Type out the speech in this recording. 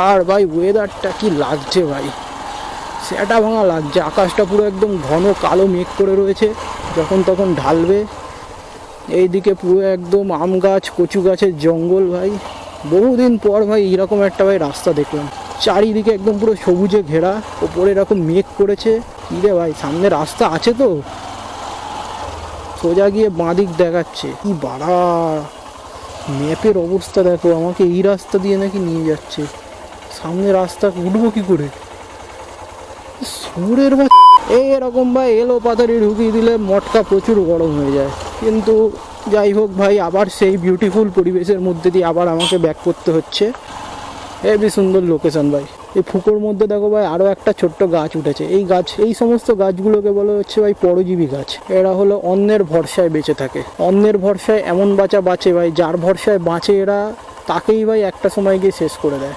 আর ভাই ওয়েদারটা কি লাগছে ভাই, সেটা ভাঙা লাগছে। আকাশটা পুরো একদম ঘন কালো মেঘ করে রয়েছে, যখন তখন ঢালবে। এইদিকে পুরো একদম আম গাছ, কচু গাছের জঙ্গল ভাই। বহুদিন পর ভাই এরকম একটা ভাই রাস্তা দেখলাম, চারিদিকে একদম পুরো সবুজে ঘেরা, ওপরে এরকম মেঘ করেছে। কি রে ভাই, সামনে রাস্তা আছে তো? সোজা গিয়ে বাঁদিক দেখাচ্ছে। কি বাড়া ম্যাপের অবস্থা দেখো, আমাকে এই রাস্তা দিয়ে নাকি নিয়ে যাচ্ছে। সামনে রাস্তা উঠবো কি করে? সুরের বা এরকম ভাই এলো পাতারি ঢুকিয়ে দিলে মটকা প্রচুর গরম হয়ে যায়। কিন্তু যাই হোক ভাই, আবার সেই বিউটিফুল পরিবেশের মধ্যে দিয়ে আবার আমাকে ব্যাক করতে হচ্ছে। হেবি সুন্দর লোকেশন ভাই। এই ফুকোর মধ্যে দেখো ভাই আরও একটা ছোট্ট গাছ উঠেছে। এই সমস্ত গাছগুলোকে বলা হচ্ছে ভাই পরজীবী গাছ। এরা হলো অন্যের ভরসায় বেঁচে থাকে। অন্যের ভরসায় এমন বাঁচে ভাই, যার ভরসায় বাঁচে এরা, তাকেই ভাই একটা সময় গিয়ে শেষ করে দেয়।